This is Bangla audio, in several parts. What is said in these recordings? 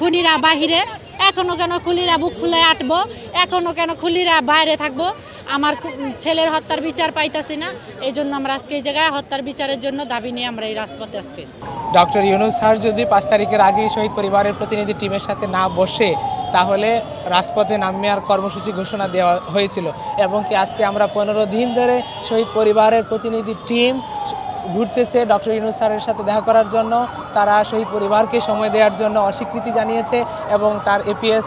খুনিরা বাহিরে, এখনো কেন খুনিরা বুক ফুলে আটবো, এখনো কেন খুনিরা বাইরে থাকবো। আমার ছেলের হত্যার বিচার পাইতাছি না, এই জন্য আমরা আজকে এই জায়গায় হত্যার বিচারের জন্য দাবি নিয়ে আমরা এই রাজপথে আজকে। ডক্টর ইউনূস স্যার যদি 5 তারিখের আগেই শহীদ পরিবারের প্রতিনিধি টিমের সাথে না বসে, তাহলে রাজপথে নামে আর কর্মসূচি ঘোষণা দেওয়া হয়েছিল। এবং কি আজকে আমরা 15 দিন ধরে শহীদ পরিবারের প্রতিনিধি টিম ঘুরতেছে ডক্টর ইউনূস স্যারের সাথে দেখা করার জন্য। তারা শহীদ পরিবারকে সময় দেওয়ার জন্য অস্বীকৃতি জানিয়েছে এবং তার এপিএস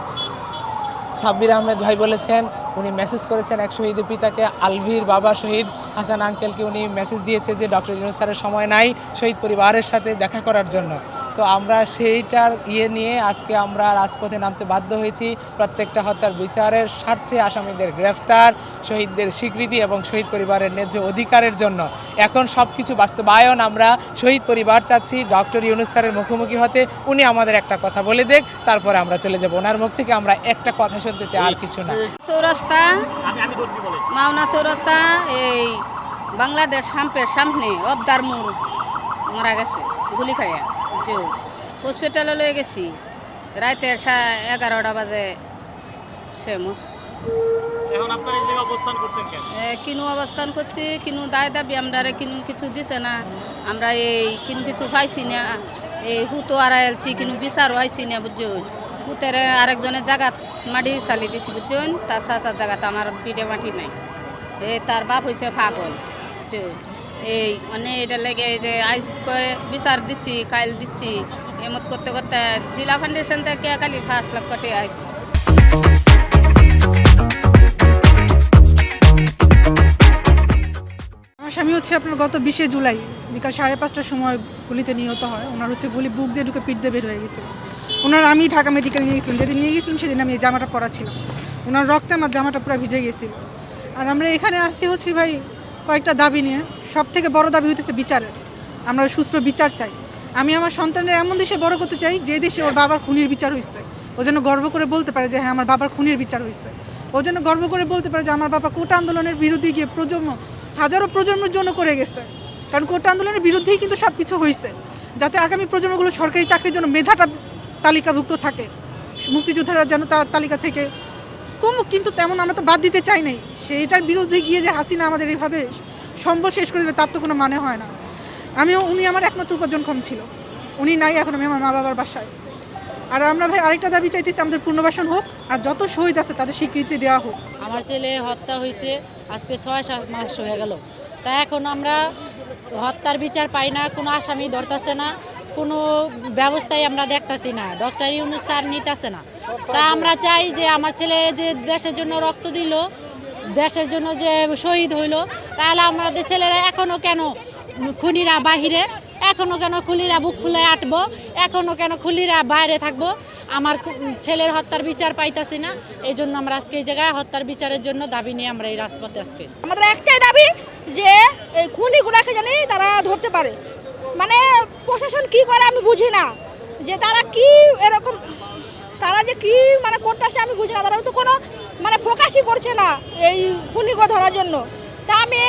সাব্বির আহমেদ ভাই বলেছেন, উনি মেসেজ করেছেন এক শহীদের পিতাকে, আলভির বাবা শহীদ হাসান আঙ্কেলকে উনি মেসেজ দিয়েছে যে ডক্টর ইউনূস স্যারের সময় নাই শহীদ পরিবারের সাথে দেখা করার জন্য। তো আমরা সেইটার নিয়ে আজকে আমরা রাজপথে নামতে বাধ্য হয়েছি, প্রত্যেকটা হত্যার বিচারের স্বার্থে, আসামিদের গ্রেফতার, শহীদদের স্বীকৃতি এবং শহীদ পরিবারের ন্যায্য অধিকারের জন্য। এখন সব কিছু বাস্তবায়ন আমরা শহীদ পরিবার চাচ্ছি ডক্টর ইউনূস স্যারের মুখোমুখি হতে। উনি আমাদের একটা কথা বলে দেখ, তারপরে আমরা চলে যাব। ওনার মুখ থেকে আমরা একটা কথা শুনতে চাই, আর কিছু না। চৌরাস্তা, মাওনা চৌরাস্তা, এই বাংলাদেশ হাম্পের সামনে অবদার মোড় মারা গেছে গুলি খাইয়া। যে হসপিটালে লয়ে গেছি রাতে 11টা বাজে সে এখন আপনারা এই জায়গায় অবস্থান করছেন কেন? কিনু অবস্থান করছি, কিনু দায় দাবি আমরারে কিনু কিছু দিছে না, আমরা এই কিনু কিছু পাইছি না, এই হুতো আড়াইলছি কিনু বিচারও আইছি না বুঝছেন। হুতের আরেকজনের জায়গা মাটি চালি দিছি বুঝছেন, তার চাচার জায়গাতে আমার বিডে মাটি নাই। তার বাপ হয়েছে পাগল বুঝছেন। এই মানে এটা লেগে যে আইস কয়ে বিচার দিচ্ছি, কাইল দিচ্ছি, এমত করতে করতে জেলা ফাউন্ডেশন থেকে খালি 5 লাখ কোটি আইস। আমার স্বামী হচ্ছে আপনার গত 20 জুলাই বিকাল 5:30টার সময় গুলিতে নিহত হয়। ওনার হচ্ছে গুলি বুক দিয়ে ঢুকে পিঠ দিয়ে বের হয়ে গেছে। ওনার আমি ঢাকা মেডিকেল নিয়ে গেছিলাম, যেদিন নিয়ে গেছিলাম সেদিন আমি এই জামাটা পরা ছিলাম। ওনার রক্তে আমার জামাটা পুরো ভিজে গেছিল। আর আমরা এখানে আসছি হচ্ছে ভাই কয়েকটা দাবি নিয়ে। সব থেকে বড় দাবি হইতেছে বিচারের। আমরা সুষ্ঠু বিচার চাই। আমি আমার সন্তানের এমন দেশে বড় করতে চাই যে দেশে ওর বাবার খুনির বিচার হয়েছে, ও যেন গর্ব করে বলতে পারে যে হ্যাঁ আমার বাবার খুনির বিচার হয়েছে। ও যেন গর্ব করে বলতে পারে যে আমার বাবা কোটা আন্দোলনের বিরুদ্ধে গিয়ে হাজারো প্রজন্মের জন্য করে গেছে। কারণ কোটা আন্দোলনের বিরুদ্ধেই কিন্তু সব কিছু হয়েছে, যাতে আগামী প্রজন্মগুলো সরকারি চাকরির জন্য মেধাটা তালিকাভুক্ত থাকে, মুক্তিযোদ্ধারা যেন তার তালিকা থেকে কমুক। কিন্তু তেমন আমরা তো বাদ দিতে চাই নাই। সেইটার বিরুদ্ধে গিয়ে যে হাসিনা আমাদের এইভাবে সম্বল শেষ করে দেবে তার তো কোনো মানে হয় না। উনি আমার একমাত্র উপার্জনক্ষম ছিল, উনি নাই এখন, আমি আমার মা বাবার বাসায়। আর আমরা ভাই আরেকটা দাবি চাইতেছি, আমাদের পুনর্বাসন হোক আর যত শহীদ আছে তাদের স্বীকৃতি দেওয়া হোক। আমার ছেলে হত্যা হয়েছে আজকে 6-7 মাস হয়ে গেল, তা এখন আমরা হত্যার বিচার পাই না, কোনো আসামি ধরতেছে না, কোনো ব্যবস্থাই আমরা দেখতেছি না, ডক্টর ইউনূস স্যার নিতেছে না। তা আমরা চাই যে আমার ছেলে যে দেশের জন্য রক্ত দিল, দেশের জন্য যে শহীদ হইল, তাহলে আমাদের ছেলেরা এখনো কেন খুনিরা বাহিরে, এখনো কেন খুনিরা বুক ফুলে আটবো, এখনো কেন খুনিরা বাইরে থাকবো। আমার ছেলের হত্যার বিচার পাইতাছি না, এই জন্য আমরা আজকে এই জায়গায় হত্যার বিচারের জন্য দাবি নিয়ে আমরা এই রাজপথে আজকে। আমাদের একটাই দাবি যে এই খুনিগুলাকে জানি তারা ধরতে পারে। মানে প্রশাসন কি করে আমি বুঝি না, যে তারা কি এরকম, তারা যে কি মানে করতেছে আমি বুঝি না। তারা তো কোনো মানে ফোকাসই করছে না এই খুনিকে ধরার জন্য। তা আমি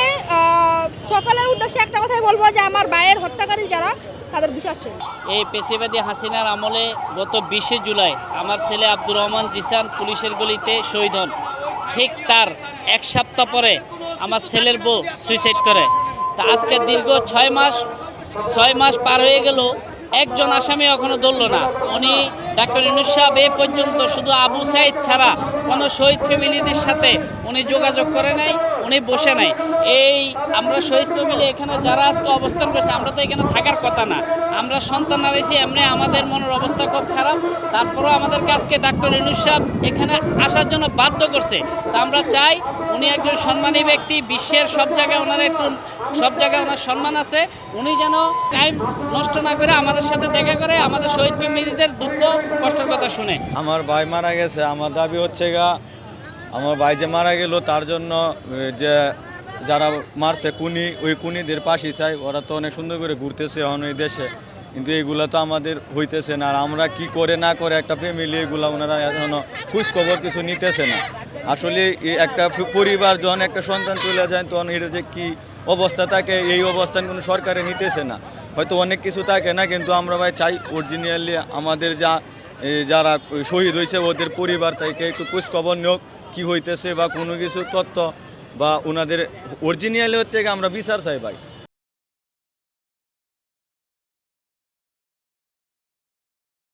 সকালের উদ্দেশ্যে একটা কথাই বলবো যে আমার ভাইয়ের হত্যাকারী যারা, তাদের বিশ্বাস চাই। এই পেশিবাদী হাসিনার আমলে গত 20 জুলাই আমার ছেলে আব্দুর রহমান জিসান পুলিশের গুলিতে শহীদ হন। ঠিক তার 1 সপ্তাহ পরে আমার ছেলের বউ সুইসাইড করে। তা আজকে দীর্ঘ 6 মাস পার হয়ে গেল, একজন আসামি এখনো ধরল না। উনি ডক্টর ইউনূস সাহেব এ পর্যন্ত শুধু আবু সাইদ ছাড়া কোনো শহীদ ফ্যামিলিদের সাথে উনি যোগাযোগ করে নাই, উনি বসে নাই। এই আমরা শহীদ ফ্যামিলি এখানে যারা আজকে অবস্থান করছে, আমরা তো এখানে থাকার কথা না, আমরা সন্তান হারাইছি, এমনি আমাদের মনের অবস্থা খুব খারাপ। তারপরেও আমাদেরকে আজকে ডক্টর ইউনূস সাহেব এখানে আসার জন্য বাধ্য করছে। তো আমরা চাই উনি একজন সম্মানী ব্যক্তি, বিশ্বের সব জায়গায় ওনার সম্মান আছে। উনি যেন টাইম নষ্ট না করে আমাদের সাথে দেখা করে আমাদের শহীদ ফ্যামিলিদের দুঃখ কষ্টের কথা শুনে। আমার ভাই মারা গেছে, আমার দাবি হচ্ছে আমার ভাই যে মারা গেল তার জন্য যে যারা মারছে ওই খুনিদের পাশে চাই। ওরা তো অনেক সুন্দর করে ঘুরতেছে এখন ওই দেশে, কিন্তু এইগুলা তো আমাদের হইতেছে না। আর আমরা কি করে না করে একটা ফ্যামিলি, এগুলা ওনারা এখনো খোঁজখবর কিছু নিতেছে না। আসলে একটা পরিবার যখন একটা সন্তান চলে যায় তখন এটা যে কি অবস্থা থাকে, এই অবস্থান কোনো সরকারে নিতেছে না। হয়তো অনেক কিছু থাকে না, কিন্তু আমরা ভাই চাই অরিজিনালি আমাদের যা যারা শহীদ হয়েছে ওদের পরিবার থেকে একটু খোঁজখবর নিয়োগ কী হইতেছে বা কোনো কিছু তথ্য বা ওনাদের অরিজিনালি হচ্ছে আমরা বিচার চাই ভাই।